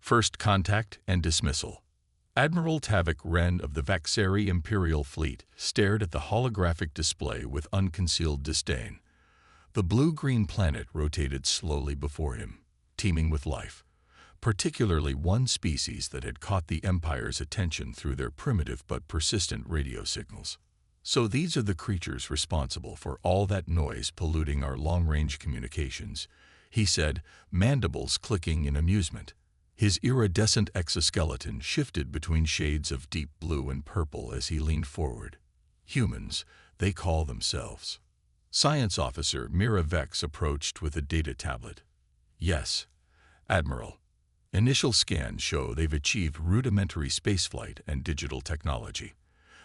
First contact and dismissal. Admiral Tavik Wren of the Vaxari Imperial Fleet stared at the holographic display with unconcealed disdain. The blue-green planet rotated slowly before him, teeming with life, particularly one species that had caught the Empire's attention through their primitive but persistent radio signals. So these are the creatures responsible for all that noise polluting our long-range communications, he said, mandibles clicking in amusement. His iridescent exoskeleton shifted between shades of deep blue and purple as he leaned forward. Humans, they call themselves. Science Officer Mira Vex approached with a data tablet. Yes, Admiral. Initial scans show they've achieved rudimentary spaceflight and digital technology.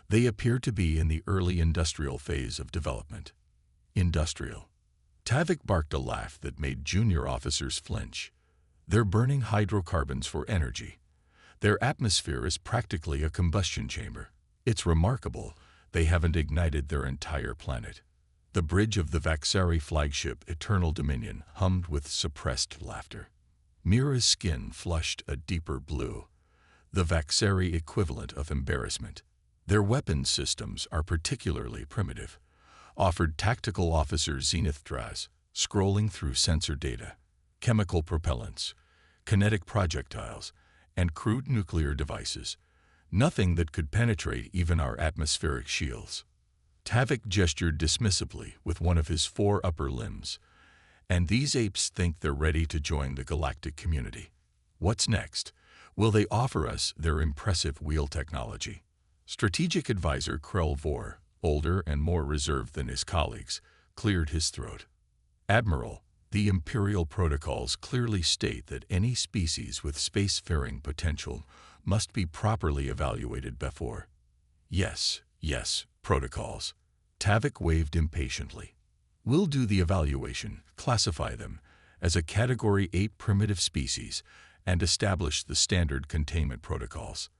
They appear to be in the early industrial phase of development. Industrial. Tavik barked a laugh that made junior officers flinch. They're burning hydrocarbons for energy. Their atmosphere is practically a combustion chamber. It's remarkable they haven't ignited their entire planet. The bridge of the Vaxari flagship Eternal Dominion hummed with suppressed laughter. Mira's skin flushed a deeper blue, the Vaxari equivalent of embarrassment. Their weapons systems are particularly primitive, offered Tactical Officer Zenith Draz, scrolling through sensor data, chemical propellants, kinetic projectiles, and crude nuclear devices, nothing that could penetrate even our atmospheric shields. Tavik gestured dismissively with one of his 4 upper limbs, and these apes think they're ready to join the galactic community. What's next? Will they offer us their impressive wheel technology? Strategic Advisor Krell Vor, older and more reserved than his colleagues, cleared his throat. Admiral, the Imperial protocols clearly state that any species with spacefaring potential must be properly evaluated before. Yes, protocols. Tavik waved impatiently. We'll do the evaluation, classify them as a Category 8 primitive species, and establish the standard containment protocols.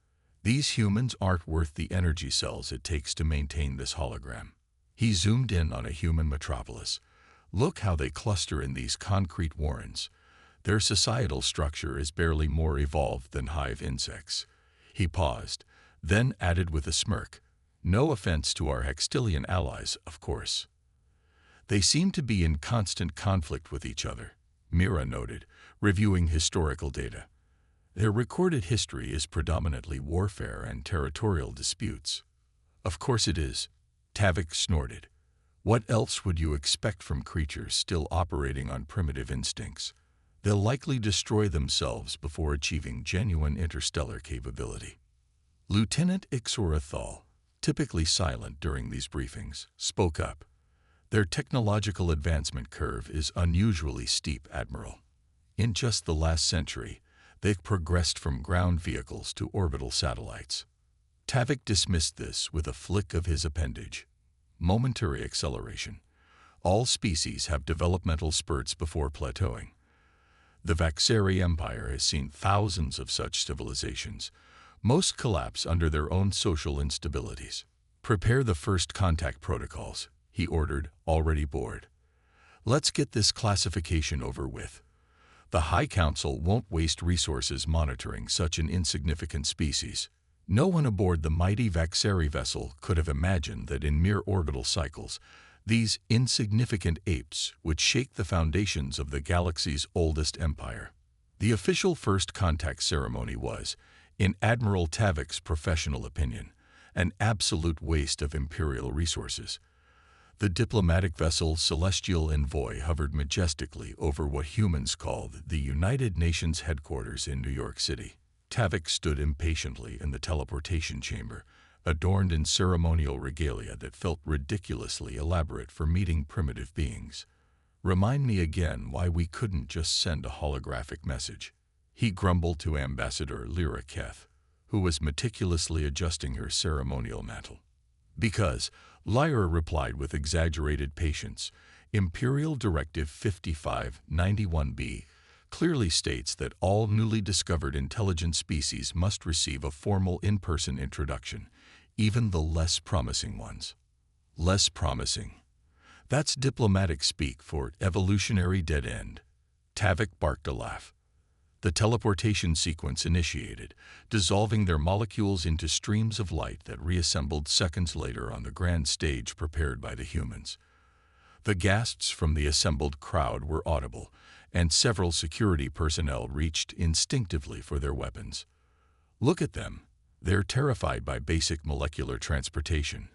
These humans aren't worth the energy cells it takes to maintain this hologram. He zoomed in on a human metropolis. Look how they cluster in these concrete warrens. Their societal structure is barely more evolved than hive insects. He paused, then added with a smirk, no offense to our Hextillian allies, of course. They seem to be in constant conflict with each other, Mira noted, reviewing historical data. Their recorded history is predominantly warfare and territorial disputes. Of course it is, Tavik snorted. What else would you expect from creatures still operating on primitive instincts? They'll likely destroy themselves before achieving genuine interstellar capability. Lieutenant Ixorathal, typically silent during these briefings, spoke up. Their technological advancement curve is unusually steep, Admiral. In just the last century, they've progressed from ground vehicles to orbital satellites. Tavik dismissed this with a flick of his appendage. Momentary acceleration. All species have developmental spurts before plateauing. The Vaxari Empire has seen thousands of such civilizations. Most collapse under their own social instabilities. Prepare the first contact protocols, he ordered, already bored. Let's get this classification over with. The High Council won't waste resources monitoring such an insignificant species. No one aboard the mighty Vaxari vessel could have imagined that in mere orbital cycles, these insignificant apes would shake the foundations of the galaxy's oldest empire. The official first contact ceremony was, in Admiral Tavik's professional opinion, an absolute waste of Imperial resources. The diplomatic vessel Celestial Envoy hovered majestically over what humans called the United Nations headquarters in New York City. Tavik stood impatiently in the teleportation chamber, adorned in ceremonial regalia that felt ridiculously elaborate for meeting primitive beings. Remind me again why we couldn't just send a holographic message, he grumbled to Ambassador Lyra Keth, who was meticulously adjusting her ceremonial mantle. Because, Lyra replied with exaggerated patience, Imperial Directive 5591B clearly states that all newly discovered intelligent species must receive a formal in-person introduction, even the less promising ones. Less promising. That's diplomatic speak for evolutionary dead end. Tavik barked a laugh. The teleportation sequence initiated, dissolving their molecules into streams of light that reassembled seconds later on the grand stage prepared by the humans. The gasps from the assembled crowd were audible, and several security personnel reached instinctively for their weapons. "Look at them. They're terrified by basic molecular transportation,"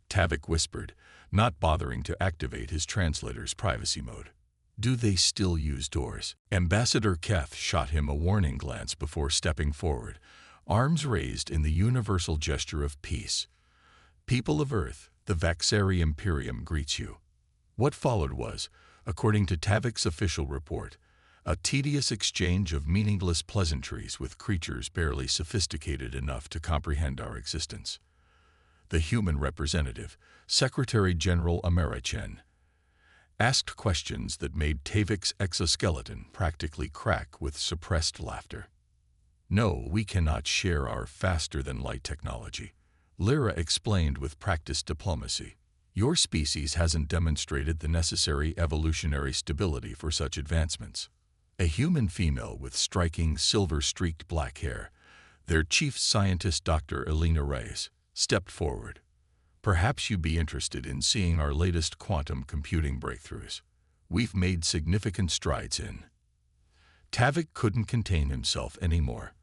Tavik whispered, not bothering to activate his translator's privacy mode. "Do they still use doors?" Ambassador Keth shot him a warning glance before stepping forward, arms raised in the universal gesture of peace. "People of Earth, the Vaxari Imperium greets you." What followed was, according to Tavik's official report, a tedious exchange of meaningless pleasantries with creatures barely sophisticated enough to comprehend our existence. The human representative, Secretary General Americhen, asked questions that made Tavik's exoskeleton practically crack with suppressed laughter. "No, we cannot share our faster-than-light technology," Lyra explained with practiced diplomacy. "Your species hasn't demonstrated the necessary evolutionary stability for such advancements." A human female with striking silver-streaked black hair, their chief scientist Dr. Elena Reyes, stepped forward. "Perhaps you'd be interested in seeing our latest quantum computing breakthroughs. We've made significant strides in." Tavik couldn't contain himself anymore.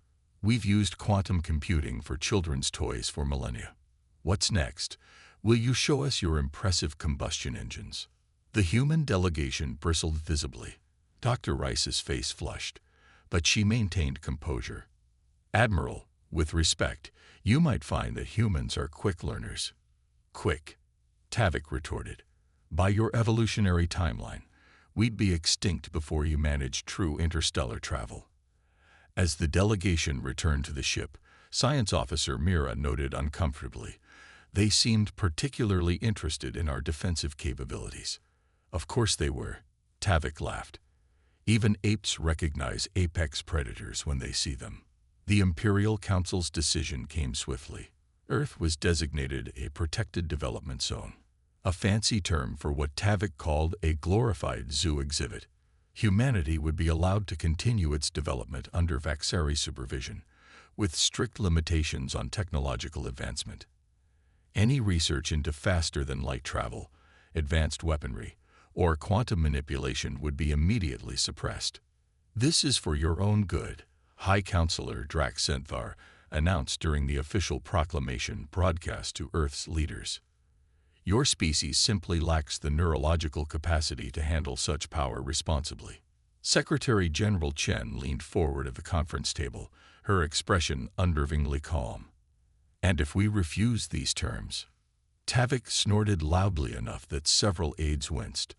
"We've used quantum computing for children's toys for millennia. What's next? Will you show us your impressive combustion engines?" The human delegation bristled visibly. Dr. Rice's face flushed, but she maintained composure. "Admiral, with respect, you might find that humans are quick learners." "Quick," Tavik retorted. "By your evolutionary timeline, we'd be extinct before you managed true interstellar travel." As the delegation returned to the ship, Science Officer Mira noted uncomfortably, "They seemed particularly interested in our defensive capabilities." "Of course they were," Tavik laughed. "Even apes recognize apex predators when they see them." The Imperial Council's decision came swiftly. Earth was designated a protected development zone, a fancy term for what Tavik called a glorified zoo exhibit. Humanity would be allowed to continue its development under Vaxari supervision, with strict limitations on technological advancement. Any research into faster-than-light travel, advanced weaponry, or quantum manipulation would be immediately suppressed. "This is for your own good," High Counselor Drax Senthar announced during the official proclamation broadcast to Earth's leaders. "Your species simply lacks the neurological capacity to handle such power responsibly." Secretary General Chen leaned forward at the conference table, her expression unnervingly calm. "And if we refuse these terms?" Tavik snorted loudly enough that several aides winced.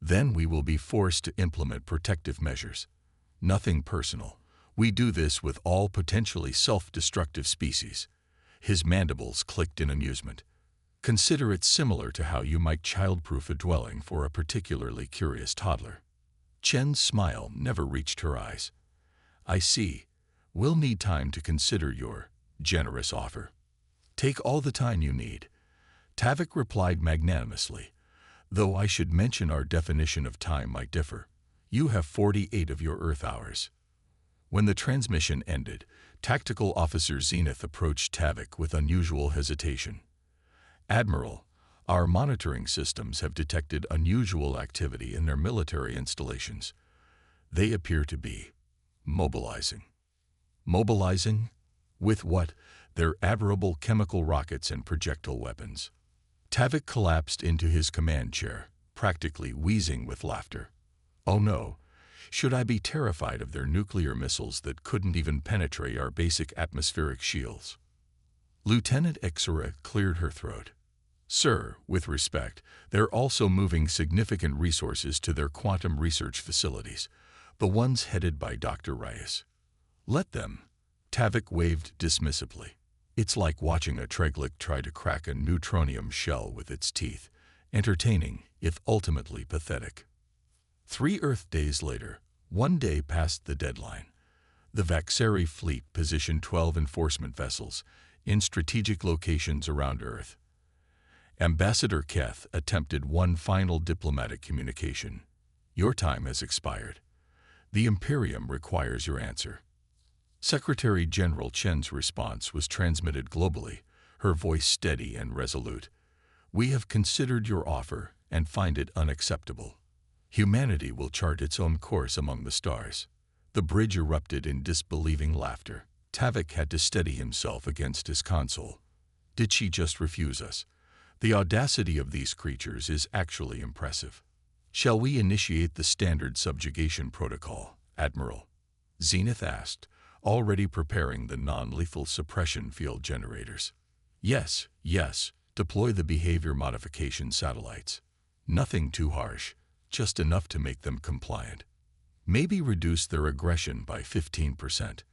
"Then we will be forced to implement protective measures. Nothing personal. We do this with all potentially self-destructive species." His mandibles clicked in amusement. "Consider it similar to how you might childproof a dwelling for a particularly curious toddler." Chen's smile never reached her eyes. "I see. We'll need time to consider your generous offer." "Take all the time you need," Tavik replied magnanimously, "though I should mention our definition of time might differ. You have 48 of your Earth hours." When the transmission ended, Tactical Officer Zenith approached Tavik with unusual hesitation. "Admiral, our monitoring systems have detected unusual activity in their military installations. They appear to be mobilizing." "Mobilizing? With what?" "Their admirable chemical rockets and projectile weapons." Tavik collapsed into his command chair, practically wheezing with laughter. "Oh no. Should I be terrified of their nuclear missiles that couldn't even penetrate our basic atmospheric shields?" Lieutenant Exora cleared her throat. "Sir, with respect, they're also moving significant resources to their quantum research facilities, the ones headed by Dr. Reyes." "Let them," Tavik waved dismissively. "It's like watching a Treglik try to crack a neutronium shell with its teeth, entertaining, if ultimately pathetic." 3 Earth days later, one day past the deadline, the Vaxari fleet positioned 12 enforcement vessels in strategic locations around Earth. Ambassador Keth attempted one final diplomatic communication. "Your time has expired. The Imperium requires your answer. Secretary General Chen's response was transmitted globally, her voice steady and resolute. We have considered your offer and find it unacceptable. Humanity will chart its own course among the stars. The bridge erupted in disbelieving laughter. Tavik had to steady himself against his console. Did she just refuse us? The audacity of these creatures is actually impressive. Shall we initiate the standard subjugation protocol, Admiral? Zenith asked, already preparing the non-lethal suppression field generators. Yes, yes, deploy the behavior modification satellites. Nothing too harsh, just enough to make them compliant. Maybe reduce their aggression by 15%.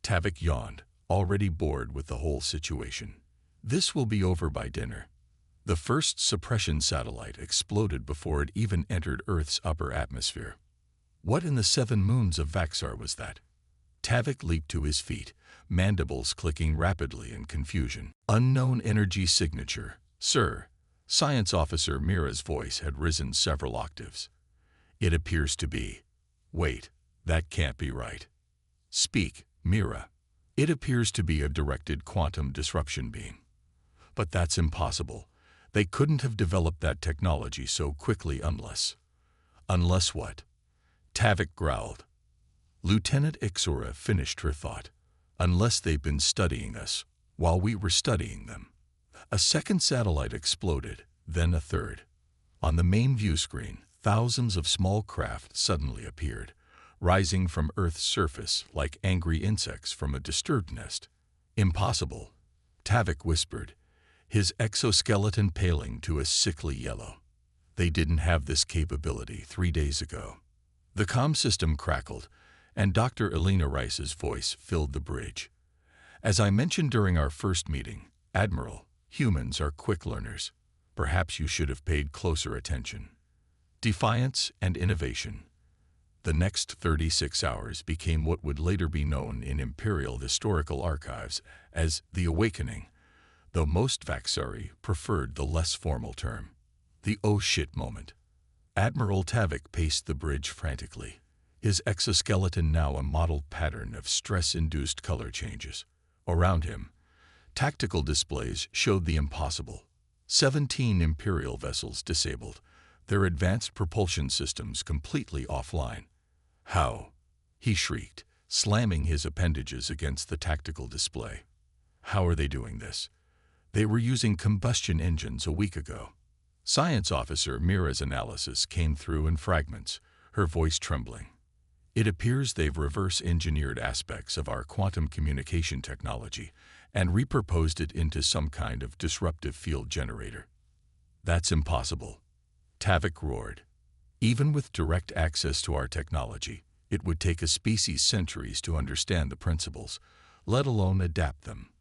Tavik yawned, already bored with the whole situation. This will be over by dinner. The first suppression satellite exploded before it even entered Earth's upper atmosphere. What in the 7 moons of Vaxar was that? Tavik leaped to his feet, mandibles clicking rapidly in confusion. Unknown energy signature, sir. Science Officer Mira's voice had risen several octaves. It appears to be. Wait, that can't be right. Speak, Mira. It appears to be a directed quantum disruption beam. But that's impossible. They couldn't have developed that technology so quickly unless... Unless what? Tavik growled. Lieutenant Ixora finished her thought. Unless they've been studying us, while we were studying them. A second satellite exploded, then a third. On the main view screen, thousands of small craft suddenly appeared, rising from Earth's surface like angry insects from a disturbed nest. Impossible, Tavik whispered, his exoskeleton paling to a sickly yellow. They didn't have this capability 3 days ago. The comm system crackled, and Dr. Elena Rice's voice filled the bridge. As I mentioned during our first meeting, Admiral, humans are quick learners. Perhaps you should have paid closer attention. Defiance and innovation. The next 36 hours became what would later be known in Imperial historical archives as the Awakening, though most Vaxari preferred the less formal term, the oh shit moment. Admiral Tavik paced the bridge frantically, his exoskeleton now a mottled pattern of stress-induced color changes. Around him, tactical displays showed the impossible. 17 Imperial vessels disabled, their advanced propulsion systems completely offline. How? He shrieked, slamming his appendages against the tactical display. How are they doing this? They were using combustion engines a week ago. Science Officer Mira's analysis came through in fragments, her voice trembling. It appears they've reverse-engineered aspects of our quantum communication technology and repurposed it into some kind of disruptive field generator. That's impossible. Tavik roared. Even with direct access to our technology, it would take a species centuries to understand the principles, let alone adapt them.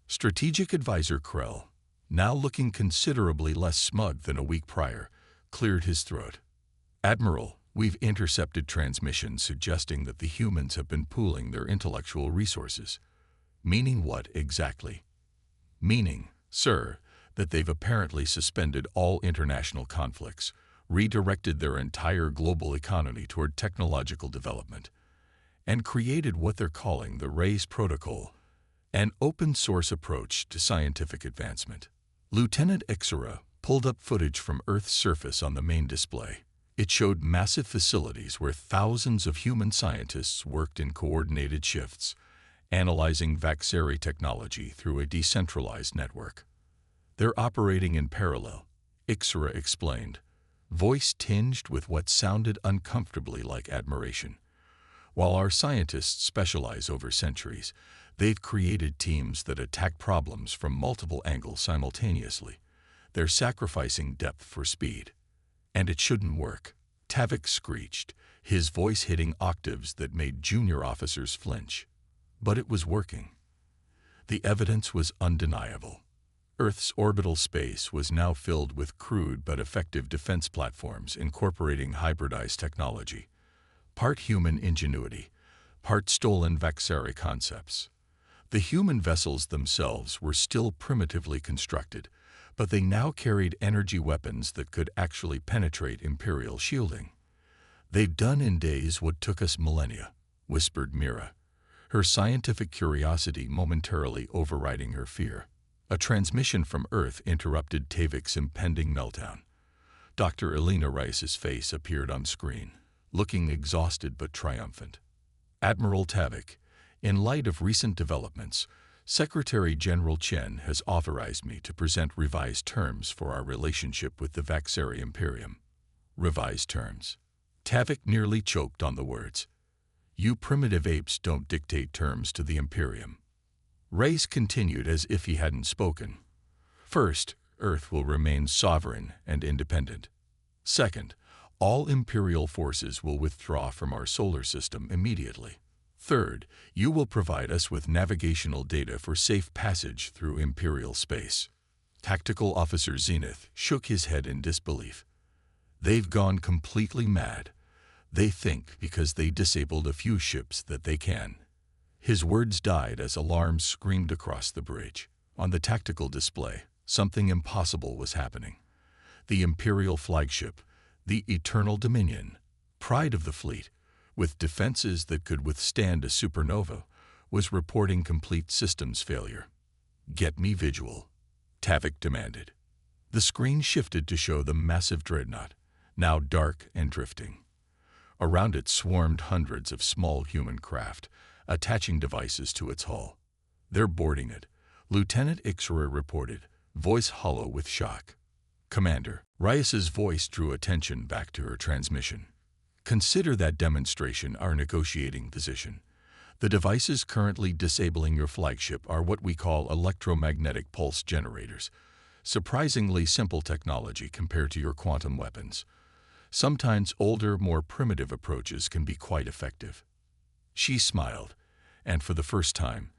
Strategic Advisor Krell, now looking considerably less smug than a week prior, cleared his throat. Admiral, we've intercepted transmissions suggesting that the humans have been pooling their intellectual resources. Meaning what exactly? Meaning, sir, that they've apparently suspended all international conflicts, redirected their entire global economy toward technological development, and created what they're calling the RAISE Protocol, an open-source approach to scientific advancement. Lieutenant Ixora pulled up footage from Earth's surface on the main display. It showed massive facilities where thousands of human scientists worked in coordinated shifts, analyzing Vaxari technology through a decentralized network. They're operating in parallel, Ixora explained, voice tinged with what sounded uncomfortably like admiration. While our scientists specialize over centuries, they've created teams that attack problems from multiple angles simultaneously. They're sacrificing depth for speed. And it shouldn't work, Tavik screeched, his voice hitting octaves that made junior officers flinch. But it was working. The evidence was undeniable. Earth's orbital space was now filled with crude but effective defense platforms incorporating hybridized technology, part human ingenuity, part stolen Vaxari concepts. The human vessels themselves were still primitively constructed, but they now carried energy weapons that could actually penetrate Imperial shielding. They've done in days what took us millennia, whispered Mira, her scientific curiosity momentarily overriding her fear. A transmission from Earth interrupted Tavik's impending meltdown. Dr. Elena Rice's face appeared on screen, looking exhausted but triumphant. Admiral Tavik, in light of recent developments, Secretary General Chen has authorized me to present revised terms for our relationship with the Vaxari Imperium. Revised terms. Tavik nearly choked on the words. You primitive apes don't dictate terms to the Imperium. Reyes continued as if he hadn't spoken. First, Earth will remain sovereign and independent. Second, all Imperial forces will withdraw from our solar system immediately. Third, you will provide us with navigational data for safe passage through Imperial space. Tactical Officer Zenith shook his head in disbelief. They've gone completely mad. They think because they disabled a few ships that they can. His words died as alarms screamed across the bridge. On the tactical display, something impossible was happening. The Imperial flagship, the Eternal Dominion, pride of the fleet, with defenses that could withstand a supernova, was reporting complete systems failure. Get me visual, Tavik demanded. The screen shifted to show the massive dreadnought, now dark and drifting. Around it swarmed hundreds of small human craft, attaching devices to its hull. They're boarding it, Lieutenant Ixra reported, voice hollow with shock. Commander, Reyes's voice drew attention back to her transmission. Consider that demonstration our negotiating position. The devices currently disabling your flagship are what we call electromagnetic pulse generators. Surprisingly simple technology compared to your quantum weapons. Sometimes older, more primitive approaches can be quite effective. She smiled, and for the first time,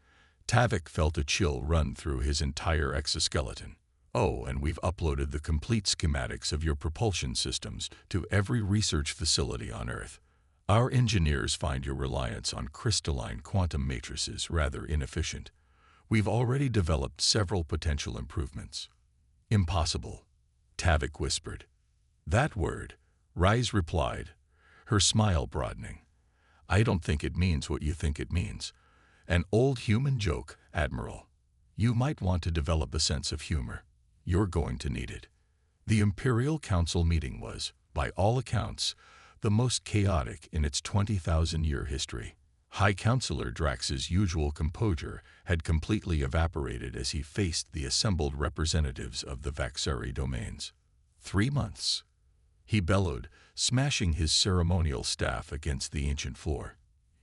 Tavik felt a chill run through his entire exoskeleton. Oh, and we've uploaded the complete schematics of your propulsion systems to every research facility on Earth. Our engineers find your reliance on crystalline quantum matrices rather inefficient. We've already developed several potential improvements. Impossible, Tavik whispered. That word, Reyes replied, her smile broadening. I don't think it means what you think it means. An old human joke, Admiral. You might want to develop a sense of humor. You're going to need it. The Imperial Council meeting was, by all accounts, the most chaotic in its 20,000-year history. High Counselor Drax's usual composure had completely evaporated as he faced the assembled representatives of the Vaxari domains. 3 months. He bellowed, smashing his ceremonial staff against the ancient floor.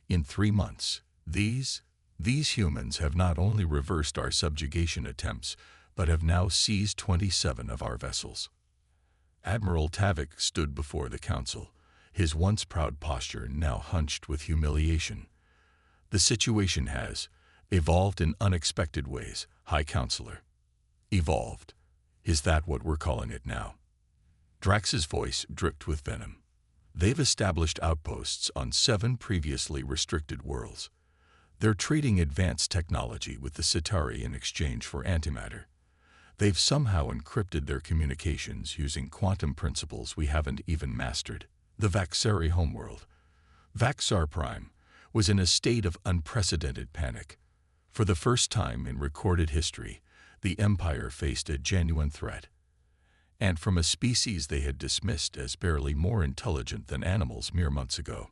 In 3 months, these humans have not only reversed our subjugation attempts, but have now seized 27 of our vessels. Admiral Tavik stood before the council, his once proud posture now hunched with humiliation. The situation has evolved in unexpected ways, High Counselor. Evolved. Is that what we're calling it now? Drax's voice dripped with venom. They've established outposts on 7 previously restricted worlds. They're trading advanced technology with the Centauri in exchange for antimatter. They've somehow encrypted their communications using quantum principles we haven't even mastered. The Vaxari homeworld, Vaxar Prime, was in a state of unprecedented panic. For the first time in recorded history, the Empire faced a genuine threat. And from a species they had dismissed as barely more intelligent than animals mere months ago.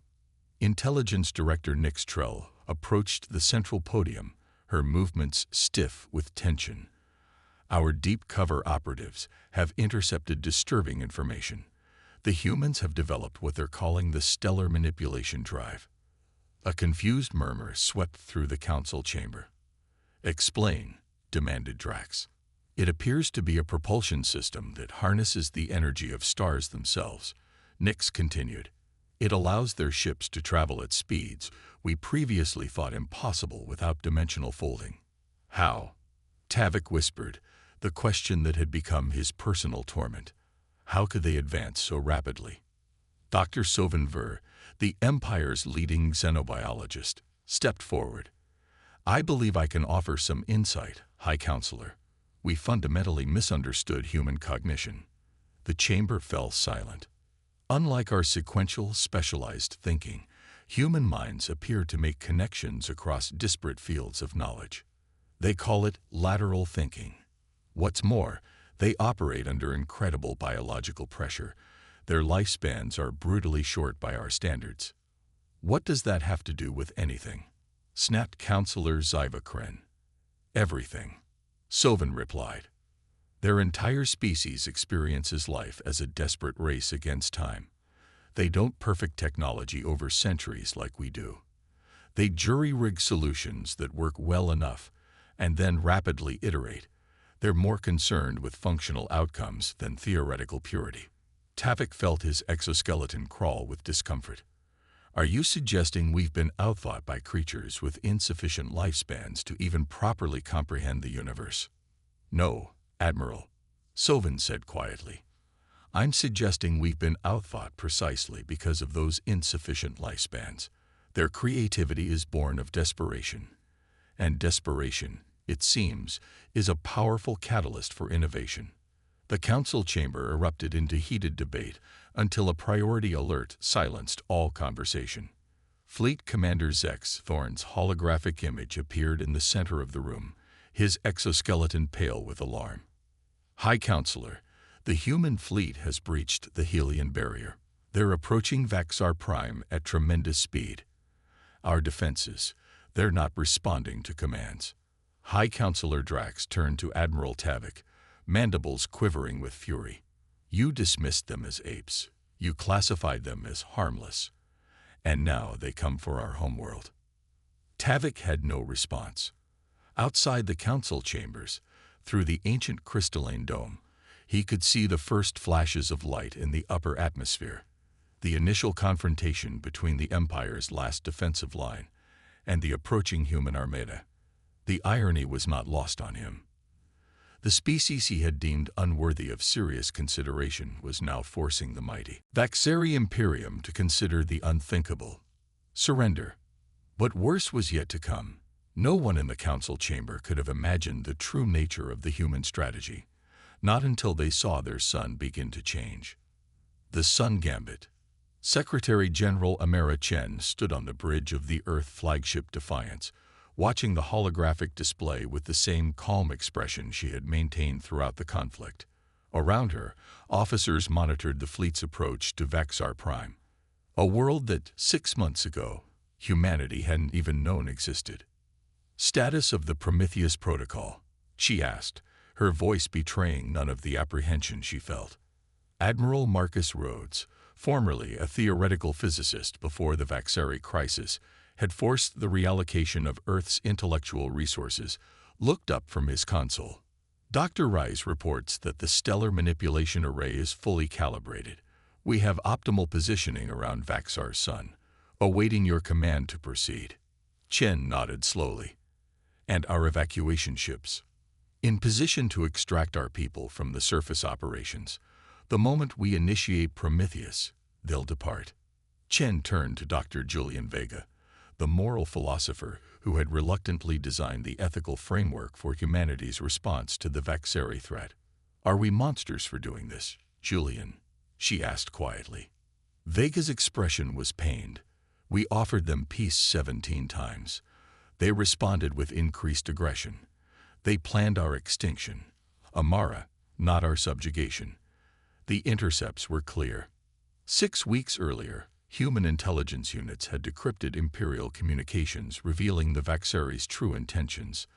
Intelligence Director Nix Trell approached the central podium, her movements stiff with tension. Our deep cover operatives have intercepted disturbing information. The humans have developed what they're calling the stellar manipulation drive. A confused murmur swept through the council chamber. Explain, demanded Drax. It appears to be a propulsion system that harnesses the energy of stars themselves, Nix continued. It allows their ships to travel at speeds we previously thought impossible without dimensional folding. How? Tavik whispered, the question that had become his personal torment. How could they advance so rapidly? Dr. Sovenver, the Empire's leading xenobiologist, stepped forward. I believe I can offer some insight, High Counselor. We fundamentally misunderstood human cognition. The chamber fell silent. Unlike our sequential, specialized thinking, human minds appear to make connections across disparate fields of knowledge. They call it lateral thinking. What's more, they operate under incredible biological pressure. Their lifespans are brutally short by our standards. What does that have to do with anything? Snapped Counselor Zyvakren. Everything, Sovin replied. Their entire species experiences life as a desperate race against time. They don't perfect technology over centuries like we do. They jury-rig solutions that work well enough and then rapidly iterate. They're more concerned with functional outcomes than theoretical purity. Tavik felt his exoskeleton crawl with discomfort. Are you suggesting we've been outthought by creatures with insufficient lifespans to even properly comprehend the universe? No, Admiral, Sovin said quietly. I'm suggesting we've been outthought precisely because of those insufficient lifespans. Their creativity is born of desperation. And desperation, it seems, is a powerful catalyst for innovation. The council chamber erupted into heated debate until a priority alert silenced all conversation. Fleet Commander Zex Thorne's holographic image appeared in the center of the room, his exoskeleton pale with alarm. High Counselor, the human fleet has breached the Helian barrier. They're approaching Vaxar Prime at tremendous speed. Our defenses, they're not responding to commands. High Counselor Drax turned to Admiral Tavik, mandibles quivering with fury. You dismissed them as apes. You classified them as harmless. And now they come for our homeworld. Tavik had no response. Outside the council chambers, through the ancient crystalline dome, he could see the first flashes of light in the upper atmosphere, the initial confrontation between the Empire's last defensive line and the approaching human armada. The irony was not lost on him. The species he had deemed unworthy of serious consideration was now forcing the mighty Vaxari Imperium to consider the unthinkable. Surrender. But worse was yet to come. No one in the council chamber could have imagined the true nature of the human strategy, not until they saw their sun begin to change. The Sun Gambit. Secretary General Amara Chen stood on the bridge of the Earth flagship Defiance, watching the holographic display with the same calm expression she had maintained throughout the conflict. Around her, officers monitored the fleet's approach to Vaxar Prime, a world that 6 months ago humanity hadn't even known existed. Status of the Prometheus Protocol, she asked, her voice betraying none of the apprehension she felt. Admiral Marcus Rhodes, formerly a theoretical physicist before the Vaxari crisis, had forced the reallocation of Earth's intellectual resources, looked up from his console. Dr. Rice reports that the stellar manipulation array is fully calibrated. We have optimal positioning around Vaxar's sun, awaiting your command to proceed. Chen nodded slowly. And our evacuation ships? In position to extract our people from the surface operations. The moment we initiate Prometheus, they'll depart. Chen turned to Dr. Julian Vega, the moral philosopher who had reluctantly designed the ethical framework for humanity's response to the Vaxari threat. Are we monsters for doing this, Julian? She asked quietly. Vega's expression was pained. We offered them peace 17 times. They responded with increased aggression. They planned our extinction. Amara, not our subjugation. The intercepts were clear. 6 weeks earlier, human intelligence units had decrypted Imperial communications revealing the Vaxari's true intentions.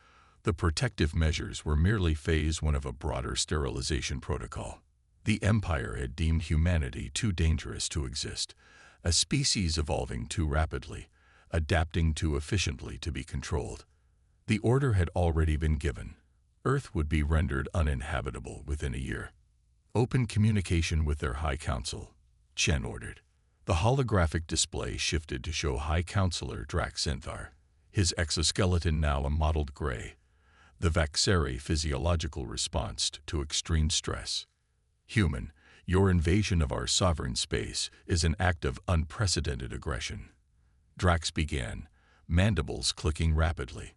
The protective measures were merely phase 1 of a broader sterilization protocol. The Empire had deemed humanity too dangerous to exist, a species evolving too rapidly, adapting too efficiently to be controlled. The order had already been given. Earth would be rendered uninhabitable within a year. Open communication with their High Council, Chen ordered. The holographic display shifted to show High Counselor Drax Zenthar, his exoskeleton now a mottled gray, the Vaxari physiological response to extreme stress. Human, your invasion of our sovereign space is an act of unprecedented aggression. Drax began, mandibles clicking rapidly.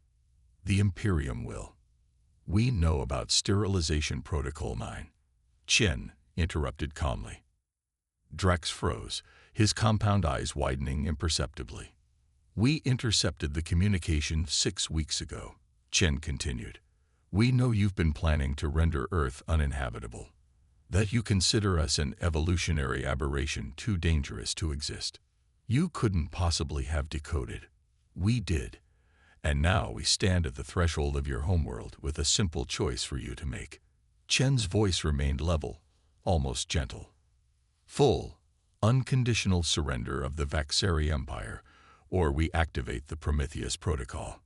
The Imperium will. We know about Sterilization Protocol 9. Chen interrupted calmly. Drax froze, his compound eyes widening imperceptibly. "We intercepted the communication 6 weeks ago," Chen continued. "We know you've been planning to render Earth uninhabitable, that you consider us an evolutionary aberration too dangerous to exist. You couldn't possibly have decoded. We did. And now we stand at the threshold of your homeworld with a simple choice for you to make." Chen's voice remained level, almost gentle. "Full, unconditional surrender of the Vaxari Empire, or we activate the Prometheus Protocol."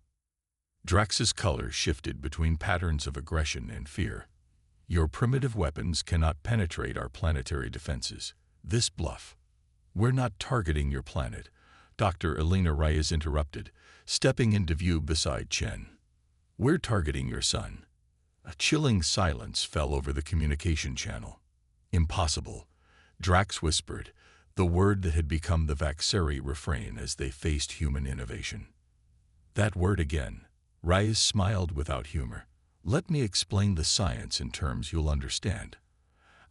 Drax's color shifted between patterns of aggression and fear. "Your primitive weapons cannot penetrate our planetary defenses. This bluff." "We're not targeting your planet," Dr. Elena Reyes interrupted, stepping into view beside Chen. "We're targeting your son." A chilling silence fell over the communication channel. "Impossible," Drax whispered, the word that had become the Vaxari refrain as they faced human innovation. "That word again." Reyes smiled without humor. "Let me explain the science in terms you'll understand.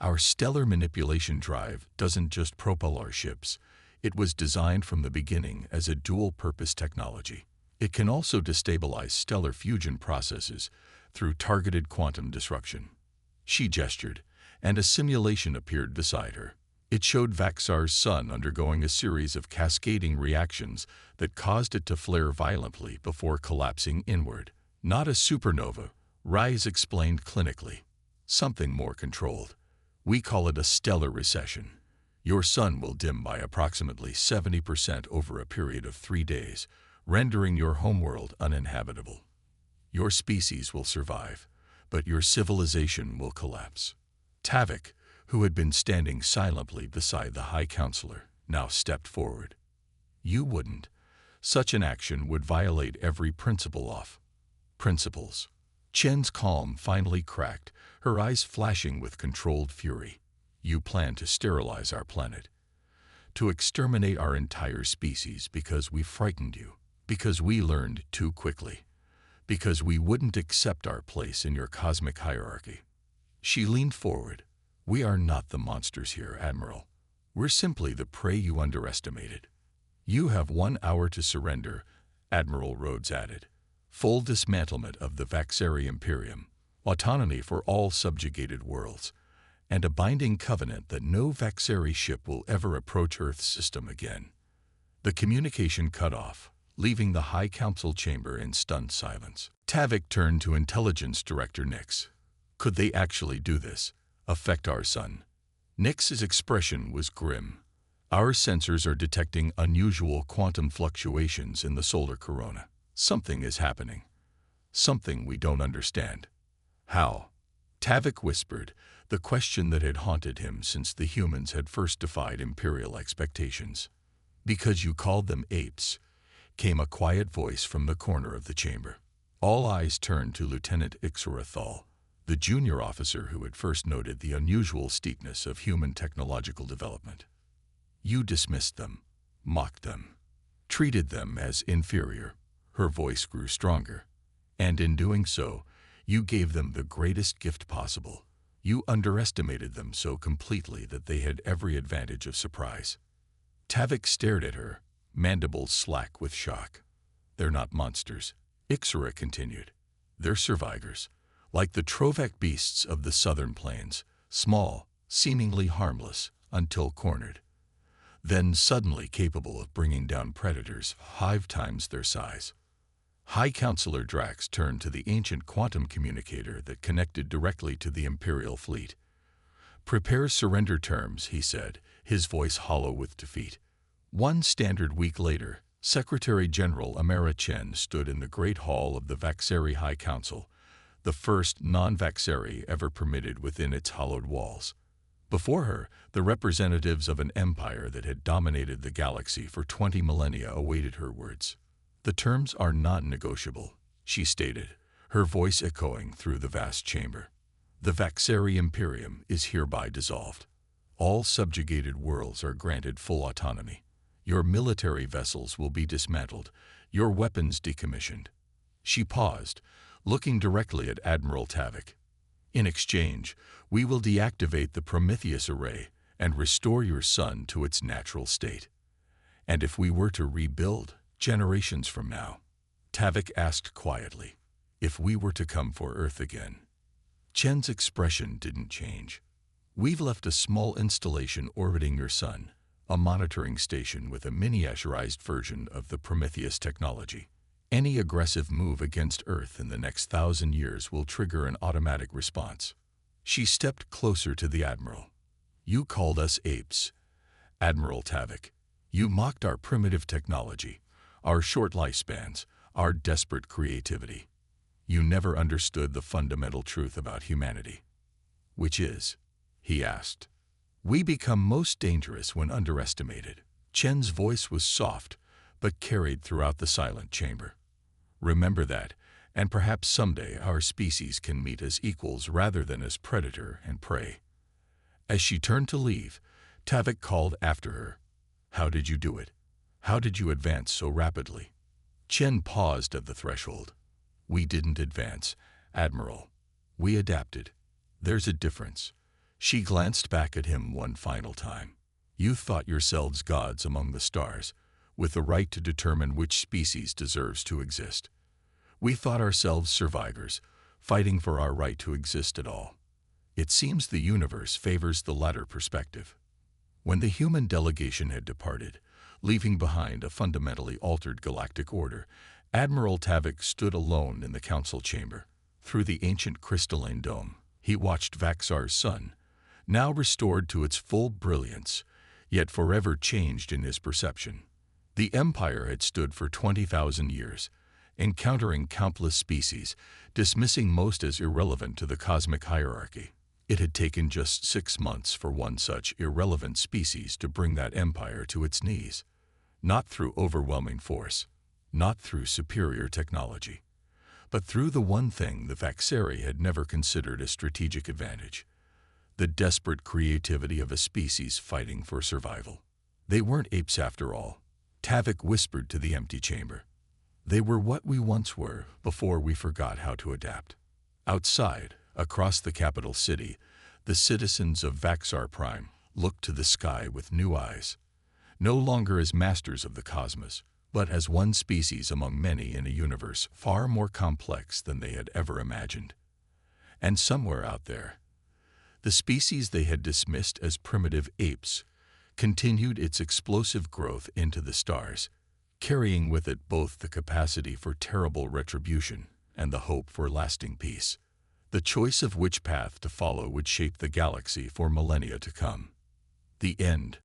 Our stellar manipulation drive doesn't just propel our ships. It was designed from the beginning as a dual-purpose technology. It can also destabilize stellar fusion processes through targeted quantum disruption." She gestured, and a simulation appeared beside her. It showed Vaxar's sun undergoing a series of cascading reactions that caused it to flare violently before collapsing inward. "Not a supernova," Reyes explained clinically. "Something more controlled. We call it a stellar recession. Your sun will dim by approximately 70% over a period of 3 days, rendering your homeworld uninhabitable. Your species will survive, but your civilization will collapse." Tavik, who had been standing silently beside the High Counselor, now stepped forward. "You wouldn't. Such an action would violate every principle of principles." Chen's calm finally cracked, her eyes flashing with controlled fury. "You plan to sterilize our planet, to exterminate our entire species because we frightened you, because we learned too quickly, because we wouldn't accept our place in your cosmic hierarchy." She leaned forward. "We are not the monsters here, Admiral. We're simply the prey you underestimated." "You have 1 hour to surrender," Admiral Rhodes added. "Full dismantlement of the Vaxari Imperium, autonomy for all subjugated worlds, and a binding covenant that no Vaxari ship will ever approach Earth's system again." The communication cut off, leaving the High Council chamber in stunned silence. Tavik turned to Intelligence Director Nix. "Could they actually do this? Affect our sun?" Nix's expression was grim. "Our sensors are detecting unusual quantum fluctuations in the solar corona. Something is happening. Something we don't understand." "How?" Tavik whispered, the question that had haunted him since the humans had first defied Imperial expectations. "Because you called them apes," came a quiet voice from the corner of the chamber. All eyes turned to Lieutenant Ixorathal, the junior officer who had first noted the unusual steepness of human technological development. "You dismissed them, mocked them, treated them as inferior." Her voice grew stronger. "And in doing so, you gave them the greatest gift possible. You underestimated them so completely that they had every advantage of surprise." Tavik stared at her, mandibles slack with shock. "They're not monsters," Ixora continued. "They're survivors, like the Trovec beasts of the southern plains, small, seemingly harmless, until cornered. Then suddenly capable of bringing down predators 5 times their size." High Counselor Drax turned to the ancient quantum communicator that connected directly to the Imperial fleet. "Prepare surrender terms," he said, his voice hollow with defeat. 1 standard week later, Secretary General Amara Chen stood in the Great Hall of the Vaxari High Council, the first non-Vaxari ever permitted within its hallowed walls. Before her, the representatives of an empire that had dominated the galaxy for 20 millennia awaited her words. "The terms are not negotiable," she stated, her voice echoing through the vast chamber. "The Vaxari Imperium is hereby dissolved. All subjugated worlds are granted full autonomy. Your military vessels will be dismantled, your weapons decommissioned." She paused, looking directly at Admiral Tavik. "In exchange, we will deactivate the Prometheus array and restore your sun to its natural state. And if we were to rebuild generations from now, Tavik asked quietly, if we were to come for Earth again. Chen's expression didn't change. We've left a small installation orbiting your sun, a monitoring station with a miniaturized version of the Prometheus technology. Any aggressive move against Earth in the next 1,000 years will trigger an automatic response. She stepped closer to the Admiral. You called us apes, Admiral Tavik. You mocked our primitive technology, our short lifespans, our desperate creativity. You never understood the fundamental truth about humanity. Which is, he asked. We become most dangerous when underestimated. Chen's voice was soft, but carried throughout the silent chamber. Remember that, and perhaps someday our species can meet as equals rather than as predator and prey. As she turned to leave, Tavik called after her. How did you do it? How did you advance so rapidly? Chen paused at the threshold. We didn't advance, Admiral. We adapted. There's a difference. She glanced back at him one final time. You thought yourselves gods among the stars, with the right to determine which species deserves to exist. We thought ourselves survivors, fighting for our right to exist at all. It seems the universe favors the latter perspective. When the human delegation had departed, leaving behind a fundamentally altered galactic order, Admiral Tavik stood alone in the council chamber. Through the ancient crystalline dome, he watched Vaxar's sun, now restored to its full brilliance, yet forever changed in his perception. The Empire had stood for 20,000 years, encountering countless species, dismissing most as irrelevant to the cosmic hierarchy. It had taken just 6 months for one such irrelevant species to bring that empire to its knees. Not through overwhelming force, not through superior technology, but through the one thing the Vaxari had never considered a strategic advantage: the desperate creativity of a species fighting for survival. They weren't apes after all, Tavik whispered to the empty chamber. They were what we once were before we forgot how to adapt. Outside, across the capital city, the citizens of Vaxar Prime looked to the sky with new eyes, no longer as masters of the cosmos, but as one species among many in a universe far more complex than they had ever imagined. And somewhere out there, the species they had dismissed as primitive apes continued its explosive growth into the stars, carrying with it both the capacity for terrible retribution and the hope for lasting peace. The choice of which path to follow would shape the galaxy for millennia to come. The end.